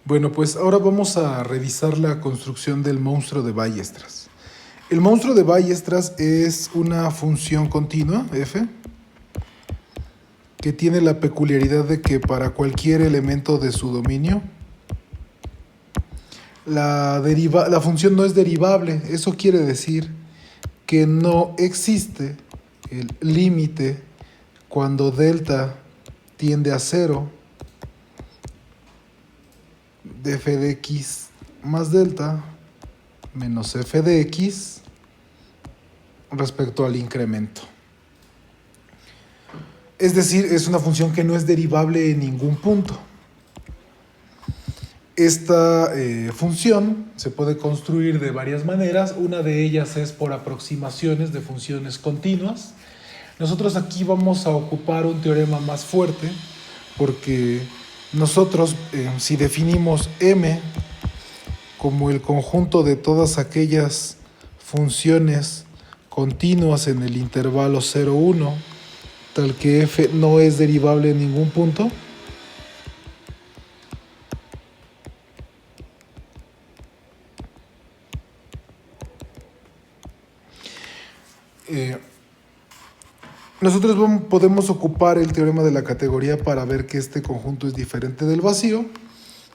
Bueno, pues ahora vamos a revisar la construcción del monstruo de Weierstrass. El monstruo de Weierstrass es una función continua, f, que tiene la peculiaridad de que para cualquier elemento de su dominio, la función no es derivable. Eso quiere decir que no existe el límite cuando delta tiende a cero de f de x más delta menos f de x respecto al incremento. Es decir, es una función que no es derivable en ningún punto. Esta función se puede construir de varias maneras. Una de ellas es por aproximaciones de funciones continuas. Nosotros aquí vamos a ocupar un teorema más fuerte porque nosotros, si definimos M como el conjunto de todas aquellas funciones continuas en el intervalo 0, 1, tal que f no es derivable en ningún punto, nosotros podemos ocupar el teorema de la categoría para ver que este conjunto es diferente del vacío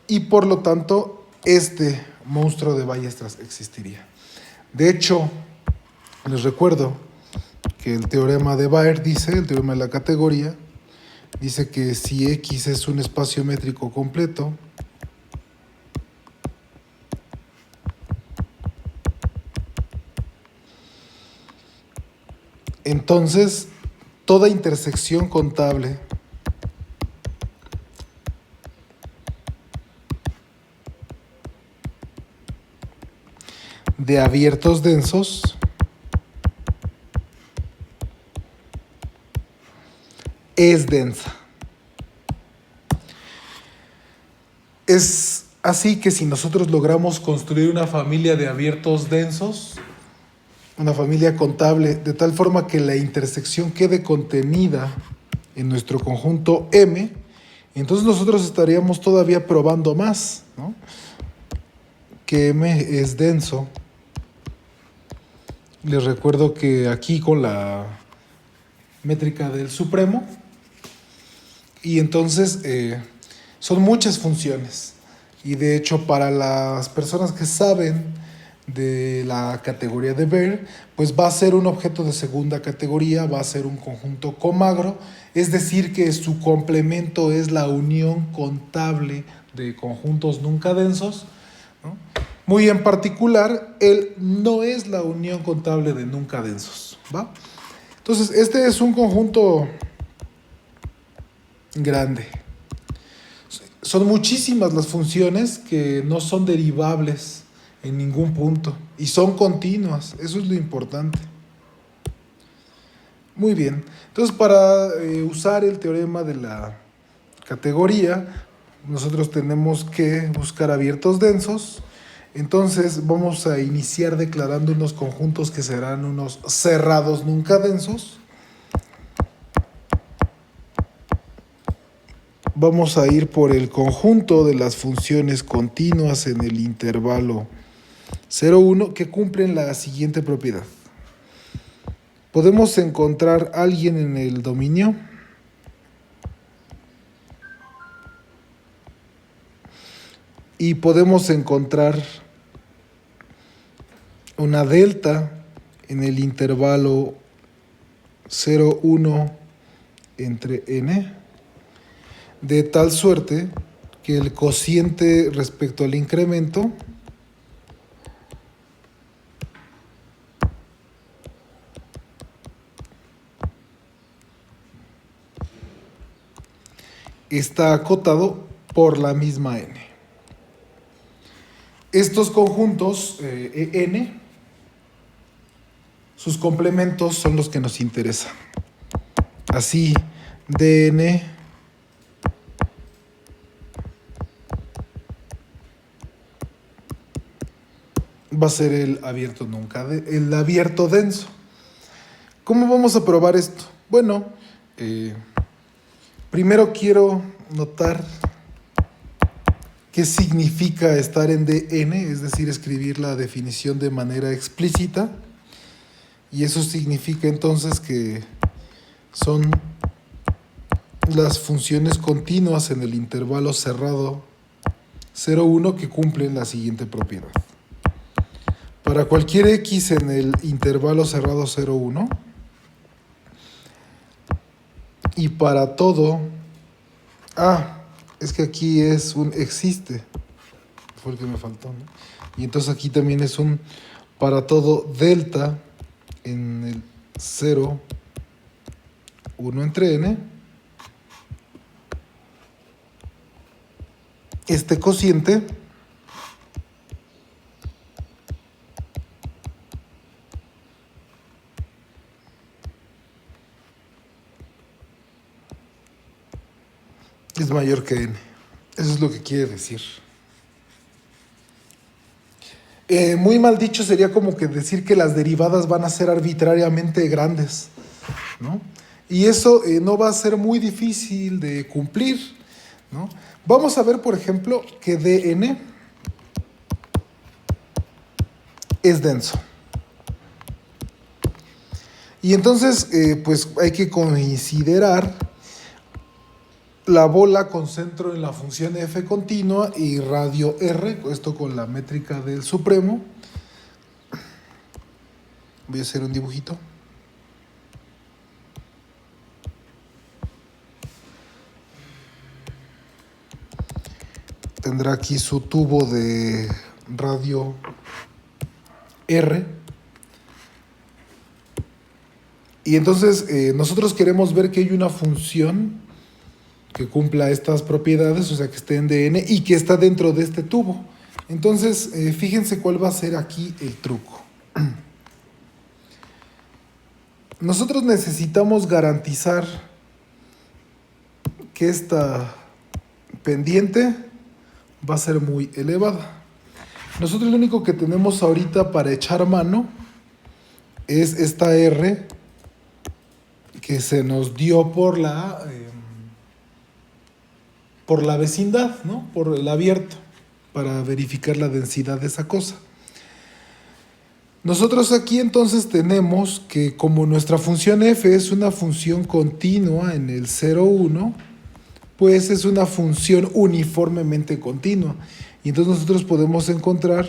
y por lo tanto este monstruo de Weierstrass existiría. De hecho, les recuerdo que el teorema de Baer dice, el teorema de la categoría, dice que si X es un espacio métrico completo, entonces toda intersección contable de abiertos densos es densa. Es así que si nosotros logramos construir una familia de abiertos densos, una familia contable, de tal forma que la intersección quede contenida en nuestro conjunto M, entonces nosotros estaríamos todavía probando más, ¿no? Que M es denso. Les recuerdo que aquí con la métrica del supremo, y entonces son muchas funciones. Y de hecho, para las personas que saben de la categoría de Baer, pues va a ser un objeto de segunda categoría, va a ser un conjunto comagro, es decir, que su complemento es la unión contable de conjuntos nunca densos, ¿no? Muy en particular, él no es la unión contable de nunca densos, ¿va? Entonces, este es un conjunto grande. Son muchísimas las funciones que no son derivables en ningún punto y son continuas. Eso es lo importante. Muy bien. Entonces, para usar el teorema de la categoría, nosotros tenemos que buscar abiertos densos. Entonces, vamos a iniciar declarando unos conjuntos que serán unos cerrados nunca densos. Vamos a ir por el conjunto de las funciones continuas en el intervalo 0, 1 que cumplen la siguiente propiedad. Podemos encontrar a alguien en el dominio y podemos encontrar una delta en el intervalo 0, 1 entre n, de tal suerte que el cociente respecto al incremento está acotado por la misma n. Estos conjuntos n, sus complementos son los que nos interesan. Así, dn va a ser el abierto el abierto denso. ¿Cómo vamos a probar esto? Bueno, primero quiero notar qué significa estar en Dn, es decir, escribir la definición de manera explícita. Y eso significa entonces que son las funciones continuas en el intervalo cerrado 0,1 que cumplen la siguiente propiedad. Para cualquier x en el intervalo cerrado 0,1 y para todo... es que aquí es un existe. Fue el que me faltó, ¿no? Y entonces aquí también es un para todo delta en el 0, 1 entre n. Este cociente es mayor que n. Eso es lo que quiere decir. Muy mal dicho sería como que decir que las derivadas van a ser arbitrariamente grandes, ¿no? Y eso no va a ser muy difícil de cumplir, ¿no? Vamos a ver, por ejemplo, que Dn es denso. Y entonces, pues hay que considerar la bola con centro en la función f continua y radio r, esto con la métrica del supremo. Voy a hacer un dibujito. Tendrá aquí su tubo de radio r. Y entonces nosotros queremos ver que hay una función que cumpla estas propiedades, o sea que esté en Dn y que está dentro de este tubo. Entonces, fíjense cuál va a ser aquí el truco. Nosotros necesitamos garantizar que esta pendiente va a ser muy elevada. Nosotros lo único que tenemos ahorita para echar mano es esta R que se nos dio por la vecindad, ¿no? Por el abierto, para verificar la densidad de esa cosa. Nosotros aquí entonces tenemos que como nuestra función f es una función continua en el 0,1, pues es una función uniformemente continua. Y entonces nosotros podemos encontrar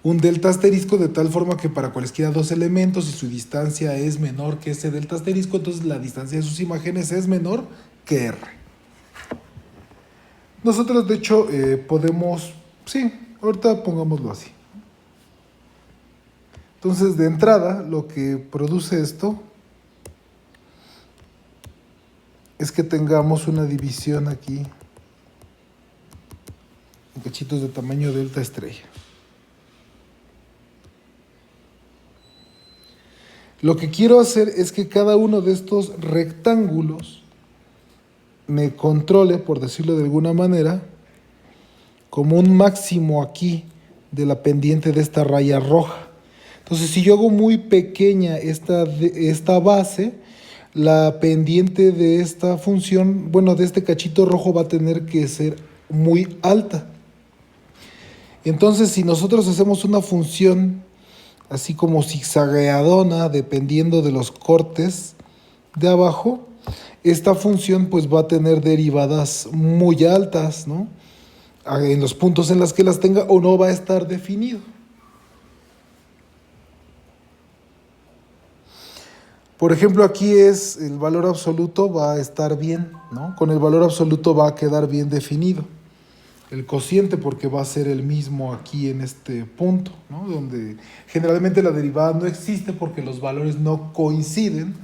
un delta asterisco de tal forma que para cualesquiera dos elementos, si su distancia es menor que ese delta asterisco, entonces la distancia de sus imágenes es menor que r. Nosotros de hecho podemos, sí, ahorita pongámoslo así. Entonces de entrada lo que produce esto es que tengamos una división aquí en cachitos de tamaño delta estrella. Lo que quiero hacer es que cada uno de estos rectángulos me controle, por decirlo de alguna manera, como un máximo aquí de la pendiente de esta raya roja. Entonces, si yo hago muy pequeña esta base, la pendiente de esta función, bueno, de este cachito rojo va a tener que ser muy alta. Entonces, si nosotros hacemos una función así como zigzagueadona, dependiendo de los cortes de abajo, esta función pues va a tener derivadas muy altas, ¿no? En los puntos en los que las tenga o no va a estar definido. Por ejemplo, aquí es el valor absoluto va a estar bien, ¿no? Con el valor absoluto va a quedar bien definido el cociente porque va a ser el mismo aquí en este punto, ¿no? Donde generalmente la derivada no existe porque los valores no coinciden.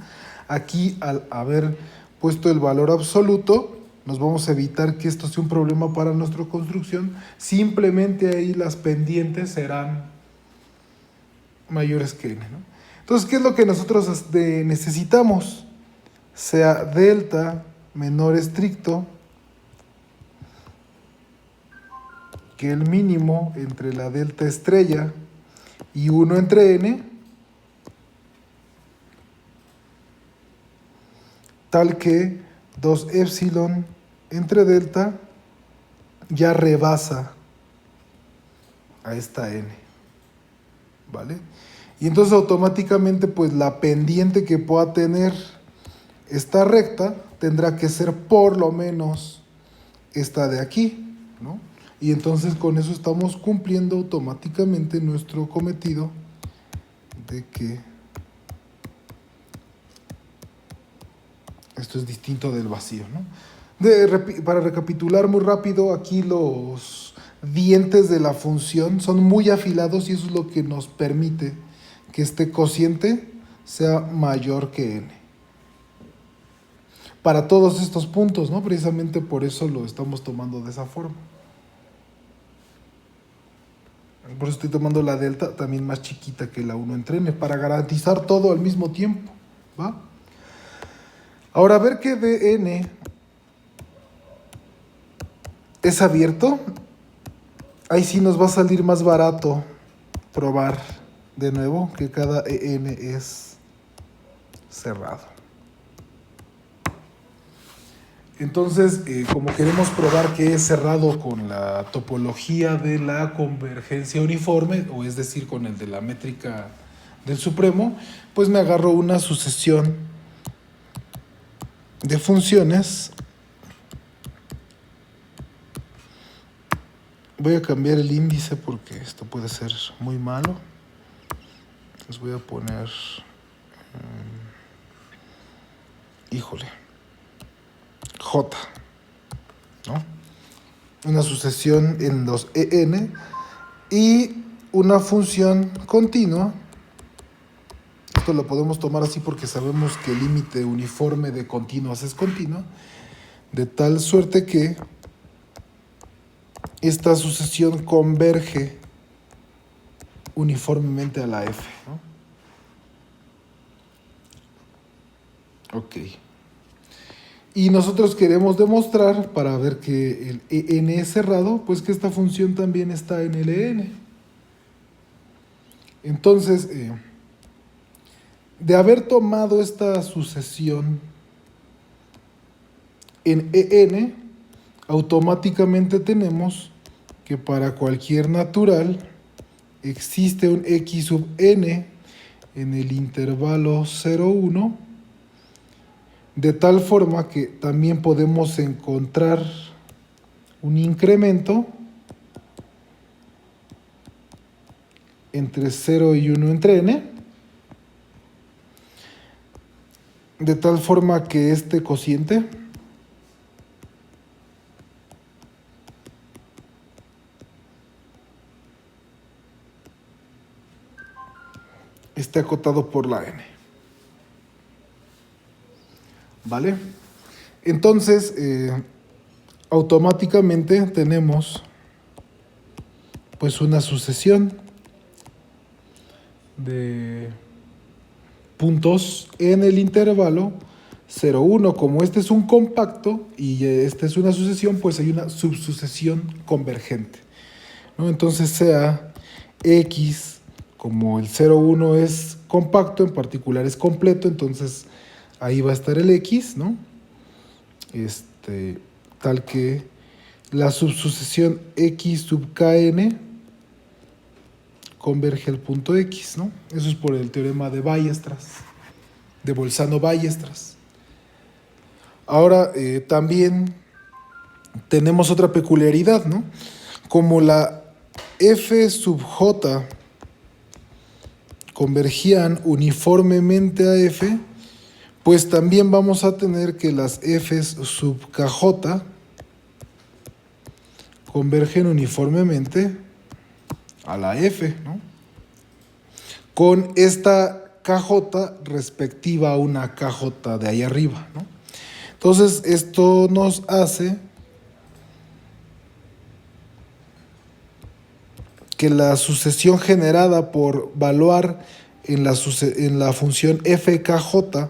Aquí al haber puesto el valor absoluto nos vamos a evitar que esto sea un problema para nuestra construcción. Simplemente ahí las pendientes serán mayores que n, ¿no? Entonces, ¿qué es lo que nosotros necesitamos? Sea delta menor estricto que el mínimo entre la delta estrella y 1 entre n, tal que 2 epsilon entre delta ya rebasa a esta n, ¿vale? Y entonces automáticamente pues la pendiente que pueda tener esta recta tendrá que ser por lo menos esta de aquí, ¿no? Y entonces con eso estamos cumpliendo automáticamente nuestro cometido de que esto es distinto del vacío, ¿no? Para recapitular muy rápido, aquí los dientes de la función son muy afilados y eso es lo que nos permite que este cociente sea mayor que n. Para todos estos puntos, ¿no? Precisamente por eso lo estamos tomando de esa forma. Por eso estoy tomando la delta también más chiquita que la 1 entre n, para garantizar todo al mismo tiempo, ¿va? Ahora, a ver que dn es abierto, ahí sí nos va a salir más barato probar de nuevo que cada en es cerrado. Entonces, como queremos probar que es cerrado con la topología de la convergencia uniforme, o es decir, con el de la métrica del supremo, pues me agarro una sucesión de funciones. Voy a cambiar el índice porque esto puede ser muy malo. Entonces voy a poner... híjole. J, ¿no? Una sucesión en los en y una función continua. Esto lo podemos tomar así porque sabemos que el límite uniforme de continuas es continua, de tal suerte que esta sucesión converge uniformemente a la f, ¿no? Ok. Y nosotros queremos demostrar, para ver que el en es cerrado, pues que esta función también está en el en. Entonces, de haber tomado esta sucesión en en, automáticamente tenemos que para cualquier natural existe un x sub n en el intervalo 0, 1, de tal forma que también podemos encontrar un incremento entre 0 y 1 entre n, de tal forma que este cociente esté acotado por la n. ¿Vale? Entonces, automáticamente tenemos pues una sucesión de puntos en el intervalo 0, 1. Como este es un compacto y esta es una sucesión, pues hay una subsucesión convergente, ¿no? Entonces sea x, como el 0, 1 es compacto, en particular es completo, entonces ahí va a estar el x, ¿no? Tal que la subsucesión x sub kn converge al punto x, ¿no? Eso es por el teorema de Weierstrass, de Bolzano-Weierstrass. Ahora, también tenemos otra peculiaridad, ¿no? Como la f sub j convergían uniformemente a f, pues también vamos a tener que las f's sub kj convergen uniformemente a la f, ¿no? Con esta kj respectiva a una kj de ahí arriba, ¿no? Entonces, esto nos hace que la sucesión generada por valuar en la función fkj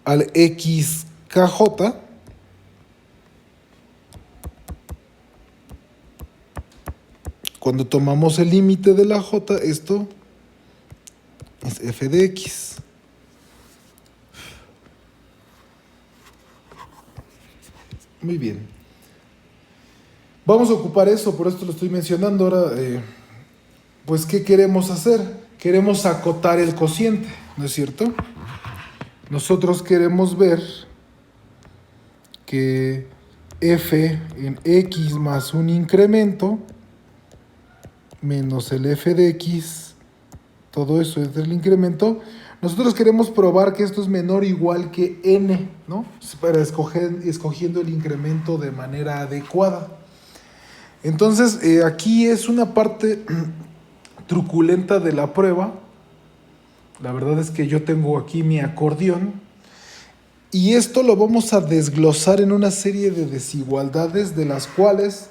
al xkj cuando tomamos el límite de la j, esto es f de x. Muy bien. Vamos a ocupar eso, por esto lo estoy mencionando ahora. Pues, ¿qué queremos hacer? Queremos acotar el cociente, ¿no es cierto? Nosotros queremos ver que f en x más un incremento menos el f de x, todo eso es del incremento. Nosotros queremos probar que esto es menor o igual que n, ¿no? Para escogiendo el incremento de manera adecuada. Entonces, aquí es una parte truculenta de la prueba. La verdad es que yo tengo aquí mi acordeón y esto lo vamos a desglosar en una serie de desigualdades de las cuales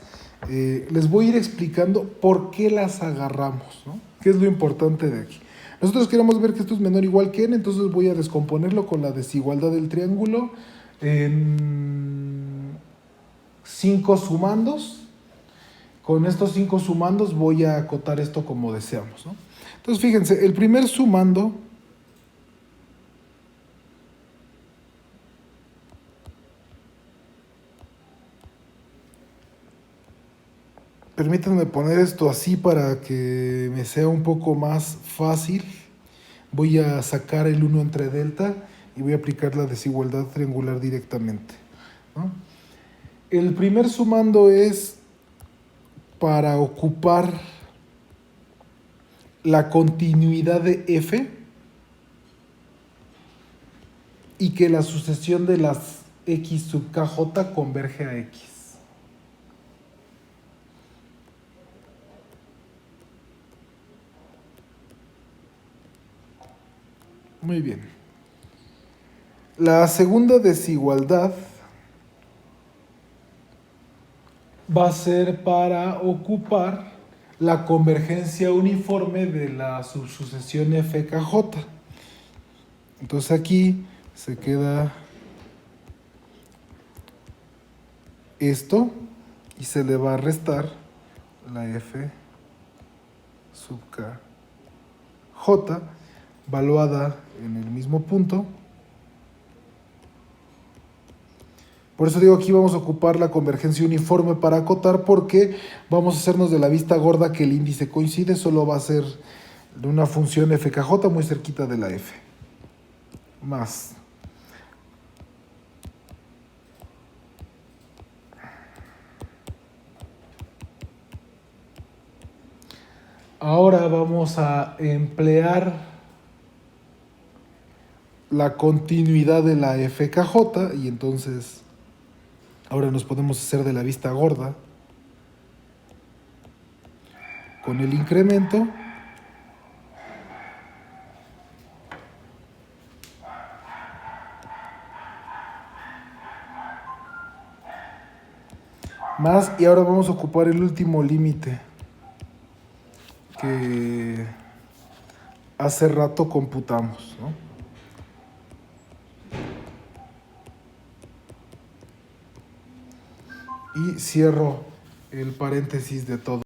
les voy a ir explicando por qué las agarramos, ¿no? ¿Qué es lo importante de aquí? Nosotros queremos ver que esto es menor o igual que n, entonces voy a descomponerlo con la desigualdad del triángulo en 5 sumandos. Con estos 5 sumandos voy a acotar esto como deseamos, ¿no? Entonces, fíjense, el primer sumando permítanme poner esto así para que me sea un poco más fácil. Voy a sacar el 1 entre delta y voy a aplicar la desigualdad triangular directamente, ¿no? El primer sumando es para ocupar la continuidad de f y que la sucesión de las x sub kj converge a x. Muy bien. La segunda desigualdad va a ser para ocupar la convergencia uniforme de la subsucesión FKJ. Entonces aquí se queda esto y se le va a restar la F sub KJ valuada en el mismo punto. Por eso digo, aquí vamos a ocupar la convergencia uniforme para acotar, porque vamos a hacernos de la vista gorda que el índice coincide, solo va a ser de una función FKJ muy cerquita de la F. Más. Ahora vamos a emplear la continuidad de la FKJ y entonces ahora nos podemos hacer de la vista gorda con el incremento. Más, y ahora vamos a ocupar el último límite que hace rato computamos, ¿no? Y cierro el paréntesis de todo.